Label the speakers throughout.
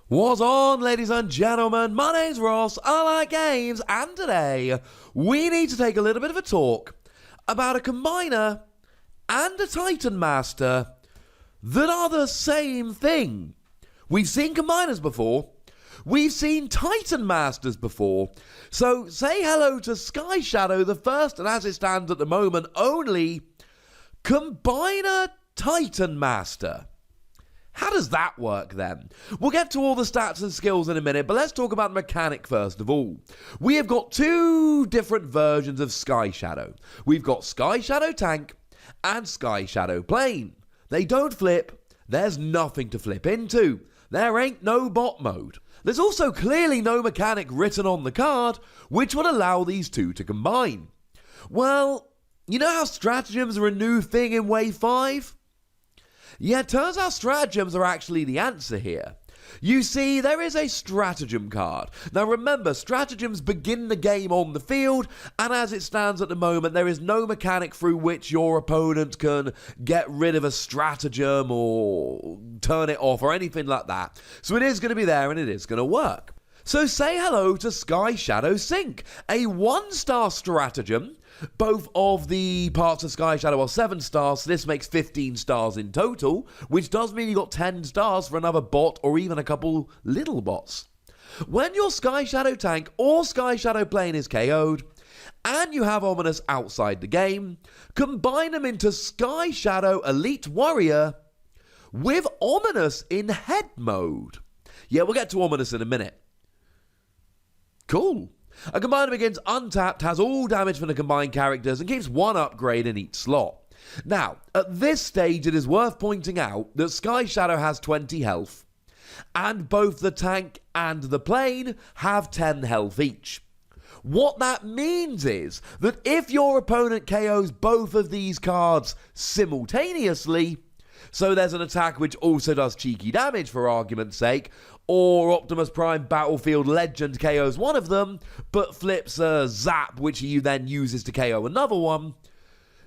Speaker 1: What's on, ladies and gentlemen? My name's Ross, I like games, and today we need to take a little bit of a talk about a combiner and a Titan Master that are the same thing. We've seen combiners before, we've seen Titan Masters before, so say hello to Sky Shadow, the first and as it stands at the moment only combiner Titan Master. How does that work then? We'll get to all the stats and skills in a minute, but let's talk about mechanic first of all. We have got two different versions of Sky Shadow. We've got Sky Shadow Tank and Sky Shadow Plane. They don't flip, there's nothing to flip into. There ain't no bot mode. There's also clearly no mechanic written on the card which would allow these two to combine. Well, you know how stratagems are a new thing in Wave 5? Yeah, it turns out stratagems are actually the answer here. You see, there is a stratagem card. Now remember, stratagems begin the game on the field, and as it stands at the moment, there is no mechanic through which your opponent can get rid of a stratagem or turn it off or anything like that. So it is going to be there and it is going to work. So say hello to Sky Shadow Sync, a 1-star stratagem. Both of the parts of Sky Shadow are 7 stars, so this makes 15 stars in total, which does mean you got 10 stars for another bot or even a couple little bots. When your Sky Shadow Tank or Sky Shadow Plane is KO'd, and you have Ominous outside the game, combine them into Sky Shadow Elite Warrior with Ominous in head mode. Yeah, we'll get to Ominous in a minute. Cool. A combiner begins untapped, has all damage from the combined characters, and keeps 1 upgrade in each slot. Now, at this stage, it is worth pointing out that Sky Shadow has 20 health, and both the tank and the plane have 10 health each. What that means is that if your opponent KOs both of these cards simultaneously, so there's an attack which also does cheeky damage for argument's sake, or Optimus Prime Battlefield Legend KOs one of them, but flips a zap which he then uses to KO another one,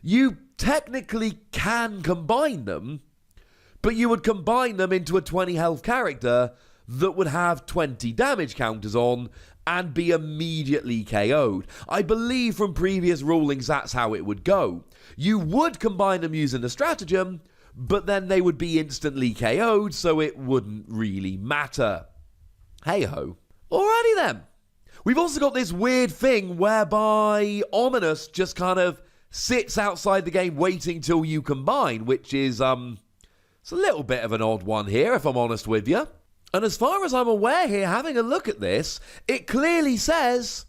Speaker 1: you technically can combine them, but you would combine them into a 20 health character that would have 20 damage counters on and be immediately KO'd. I believe from previous rulings that's how it would go. You would combine them using the stratagem, but then they would be instantly KO'd, so it wouldn't really matter. Hey-ho. Alrighty then. We've also got this weird thing whereby Ominous just kind of sits outside the game waiting till you combine, which is, it's a little bit of an odd one here, if I'm honest with you. And as far as I'm aware here, having a look at this, it clearly says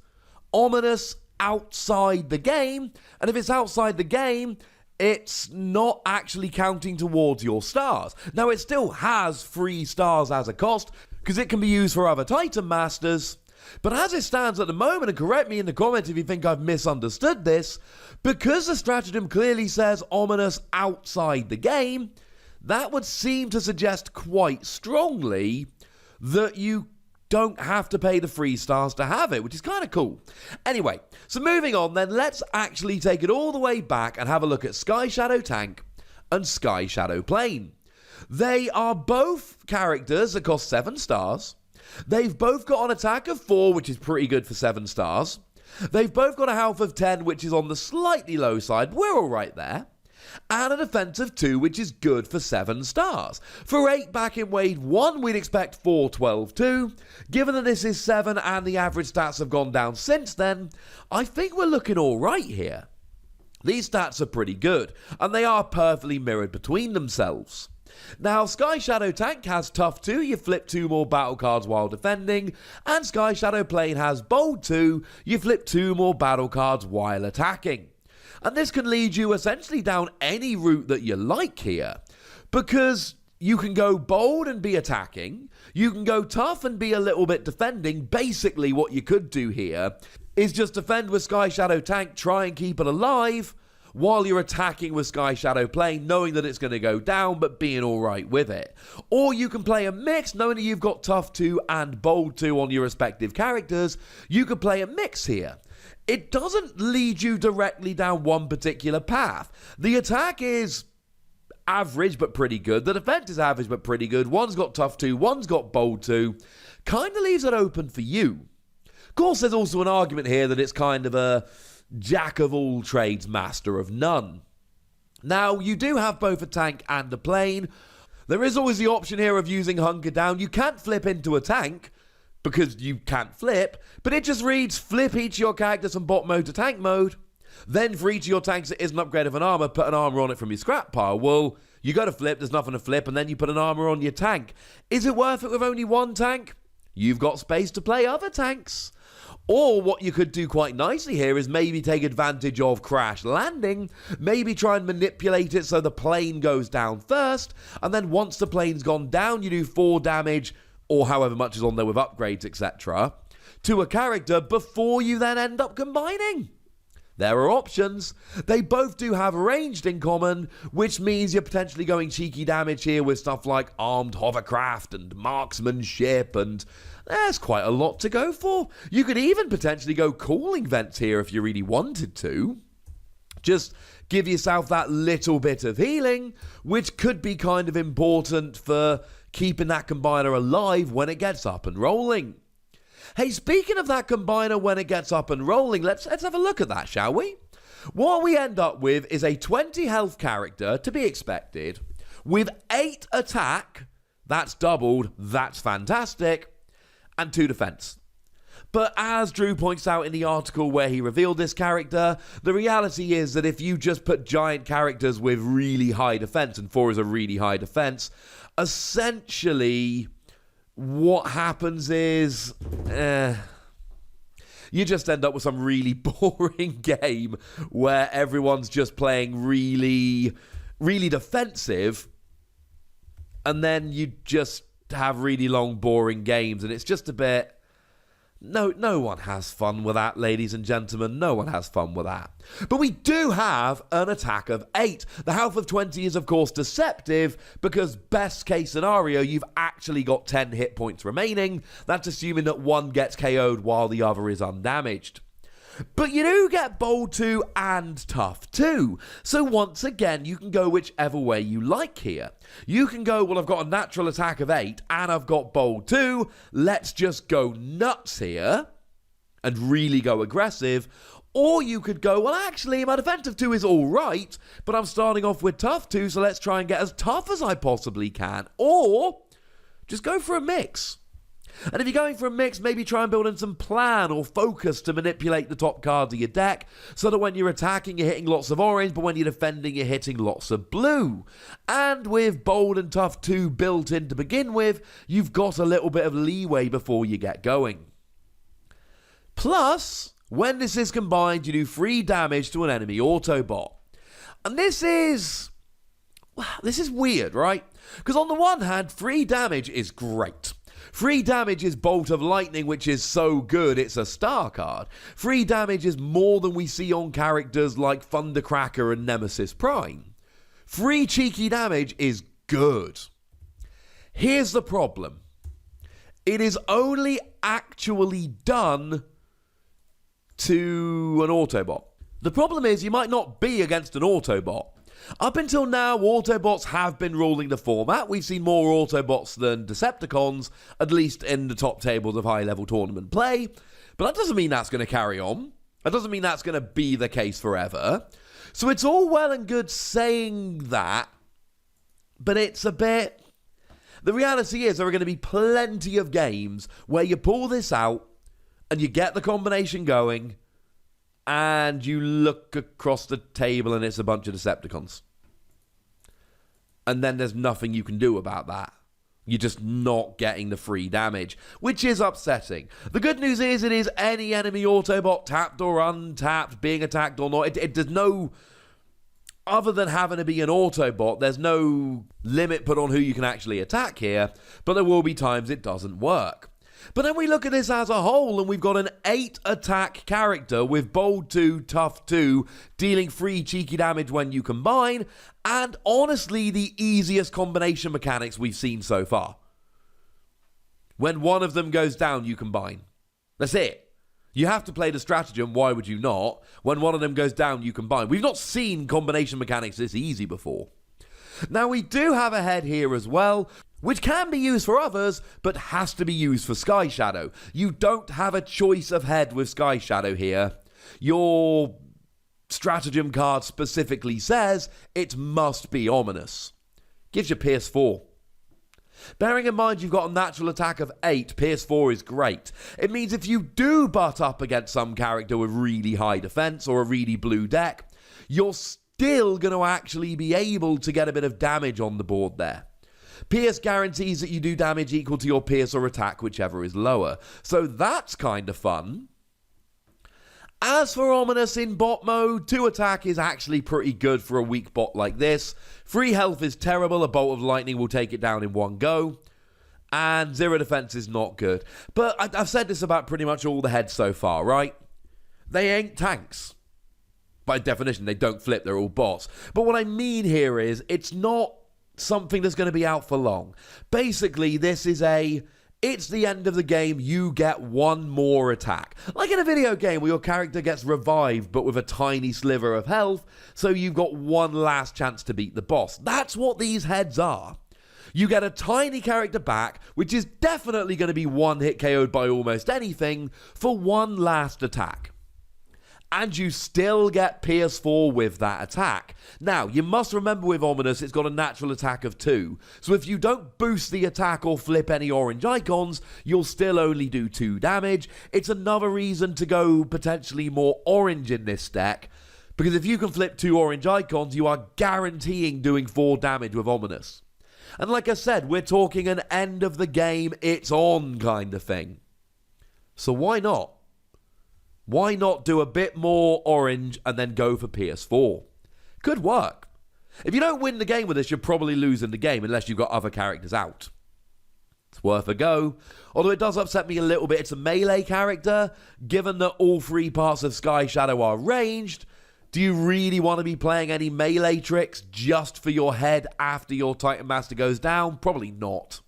Speaker 1: Ominous outside the game, and if it's outside the game, it's not actually counting towards your stars. Now, it still has 3 stars as a cost, because it can be used for other Titan Masters, but as it stands at the moment, and correct me in the comments if you think I've misunderstood this, because the stratagem clearly says Ominous outside the game, that would seem to suggest quite strongly that you don't have to pay the 3 stars to have it, which is kind of cool. Anyway, so moving on then, let's actually take it all the way back and have a look at Sky Shadow Tank and Sky Shadow Plane. They are both characters that cost 7 stars. They've both got an attack of 4, which is pretty good for 7 stars. They've both got a health of 10, which is on the slightly low side. We're all right there. And a defense of 2, which is good for 7 stars. For 8 back in Wave 1, we'd expect 4, 12, 2. Given that this is 7 and the average stats have gone down since then, I think we're looking alright here. These stats are pretty good, and they are perfectly mirrored between themselves. Now, Sky Shadow Tank has Tough 2, you flip 2 more battle cards while defending, and Sky Shadow Plane has Bold 2, you flip 2 more battle cards while attacking. And this can lead you essentially down any route that you like here, because you can go bold and be attacking, you can go tough and be a little bit defending. Basically what you could do here is just defend with Sky Shadow Tank, try and keep it alive, while you're attacking with Sky Shadow Plane, knowing that it's going to go down, but being alright with it. Or you can play a mix, knowing that you've got Tough 2 and Bold 2 on your respective characters. You could play a mix here. It doesn't lead you directly down one particular path. The attack is average but pretty good. The defense is average but pretty good. One's got tough 2, one's got bold 2. Kind of leaves it open for you. Of course, there's also an argument here that it's kind of a jack of all trades, master of none. Now, you do have both a tank and a plane. There is always the option here of using Hunker Down. You can't flip into a tank because you can't flip, but it just reads flip each of your characters from bot mode to tank mode. Then for each of your tanks that isn't upgraded of an armor, put an armor on it from your scrap pile. Well, you go to flip, there's nothing to flip, and then you put an armor on your tank. Is it worth it with only one tank? You've got space to play other tanks. Or what you could do quite nicely here is maybe take advantage of crash landing, maybe try and manipulate it so the plane goes down first, and then once the plane's gone down, you do 4 damage, or however much is on there with upgrades, etc., to a character before you then end up combining. There are options. They both do have ranged in common, which means you're potentially going cheeky damage here with stuff like armed hovercraft and marksmanship, and there's quite a lot to go for. You could even potentially go cooling vents here if you really wanted to. Just give yourself that little bit of healing, which could be kind of important for keeping that combiner alive when it gets up and rolling. Hey, speaking of that combiner when it gets up and rolling, let's have a look at that, shall we? What we end up with is a 20 health character, to be expected, with 8 attack, that's doubled, that's fantastic, and 2 defense. But as Drew points out in the article where he revealed this character, the reality is that if you just put giant characters with really high defense, and 4 is a really high defense, essentially what happens is you just end up with some really boring game where everyone's just playing really, really defensive, and then you just have really long, boring games, and it's just a bit... No one has fun with that, ladies and gentlemen. No one has fun with that. But we do have an attack of 8. The health of 20 is, of course, deceptive because best case scenario, you've actually got 10 hit points remaining. That's assuming that one gets KO'd while the other is undamaged. But you do get bold 2 and tough 2. So once again, you can go whichever way you like here. You can go, well, I've got a natural attack of 8 and I've got bold 2. Let's just go nuts here and really go aggressive. Or you could go, well, actually, my defensive 2 is all right, but I'm starting off with tough 2, so let's try and get as tough as I possibly can. Or just go for a mix. And if you're going for a mix, maybe try and build in some plan or focus to manipulate the top cards of your deck so that when you're attacking, you're hitting lots of orange, but when you're defending, you're hitting lots of blue. And with bold and tough 2 built in to begin with, you've got a little bit of leeway before you get going. Plus, when this is combined, you do 3 damage to an enemy Autobot. And this is weird, right? Because on the one hand, 3 damage is great. 3 damage is Bolt of Lightning, which is so good it's a star card. 3 damage is more than we see on characters like Thundercracker and Nemesis Prime. 3 cheeky damage is good. Here's the problem. It is only actually done to an Autobot. The problem is you might not be against an Autobot. Up until now, Autobots have been ruling the format. We've seen more Autobots than Decepticons, at least in the top tables of high-level tournament play. But that doesn't mean that's going to carry on. That doesn't mean that's going to be the case forever. So it's all well and good saying that, but it's a bit... The reality is there are going to be plenty of games where you pull this out and you get the combination going, and you look across the table and it's a bunch of Decepticons. And then there's nothing you can do about that. You're just not getting the free damage, which is upsetting. The good news is it is any enemy Autobot, tapped or untapped, being attacked or not. There's no... Other than having to be an Autobot, there's no limit put on who you can actually attack here, but there will be times it doesn't work. But then we look at this as a whole, and we've got an 8 attack character with bold 2, tough 2, dealing 3 cheeky damage when you combine, and honestly the easiest combination mechanics we've seen so far. When one of them goes down, you combine. That's it. You have to play the stratagem, why would you not? When one of them goes down, you combine. We've not seen combination mechanics this easy before. Now, we do have a head here as well, which can be used for others, but has to be used for Sky Shadow. You don't have a choice of head with Sky Shadow here. Your stratagem card specifically says it must be Ominous. Gives you Pierce 4. Bearing in mind you've got a natural attack of 8, Pierce 4 is great. It means if you do butt up against some character with really high defense or a really blue deck, you're still going to actually be able to get a bit of damage on the board there. Pierce guarantees that you do damage equal to your Pierce or attack, whichever is lower. So that's kind of fun. As for Ominous in bot mode, 2 attack is actually pretty good for a weak bot like this. 3 health is terrible, a bolt of lightning will take it down in one go. And 0 defense is not good. But I've said this about pretty much all the heads so far, right? They ain't tanks. By definition, they don't flip, they're all bots. But what I mean here is, it's not something that's going to be out for long. Basically, this is it's the end of the game, you get one more attack. Like in a video game where your character gets revived but with a tiny sliver of health, so you've got one last chance to beat the boss. That's what these heads are. You get a tiny character back, which is definitely going to be one hit KO'd by almost anything, for one last attack. And you still get Pierce 4 with that attack. Now, you must remember with Ominous, it's got a natural attack of 2. So if you don't boost the attack or flip any orange icons, you'll still only do 2 damage. It's another reason to go potentially more orange in this deck, because if you can flip 2 orange icons, you are guaranteeing doing 4 damage with Ominous. And like I said, we're talking an end of the game, it's on kind of thing. So why not? Why not do a bit more orange and then go for PS4? Could work. If you don't win the game with this, you're probably losing the game unless you've got other characters out. It's worth a go. Although it does upset me a little bit, it's a melee character. Given that all 3 parts of Sky Shadow are ranged, do you really want to be playing any melee tricks just for your head after your Titan Master goes down? Probably not.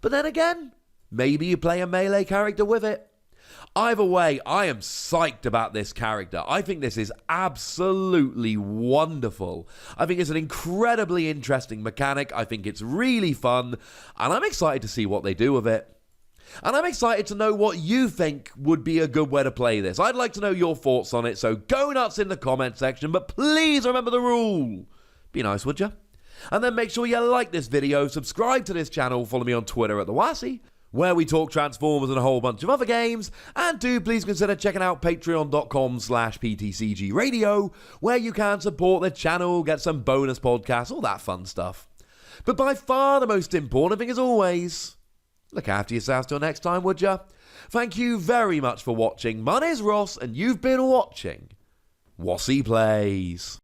Speaker 1: But then again, maybe you play a melee character with it. Either way, I am psyched about this character. I think this is absolutely wonderful. I think it's an incredibly interesting mechanic. I think it's really fun, and I'm excited to see what they do with it. And I'm excited to know what you think would be a good way to play this. I'd like to know your thoughts on it, so go nuts in the comment section, but please remember the rule. Be nice, would you? And then make sure you like this video, subscribe to this channel, follow me on Twitter at the Wossy, where we talk Transformers and a whole bunch of other games, and do please consider checking out patreon.com/PTCG Radio, where you can support the channel, get some bonus podcasts, all that fun stuff. But by far the most important thing, as always, look after yourselves till next time, would ya? Thank you very much for watching. My name's Ross, and you've been watching Wossy Plays.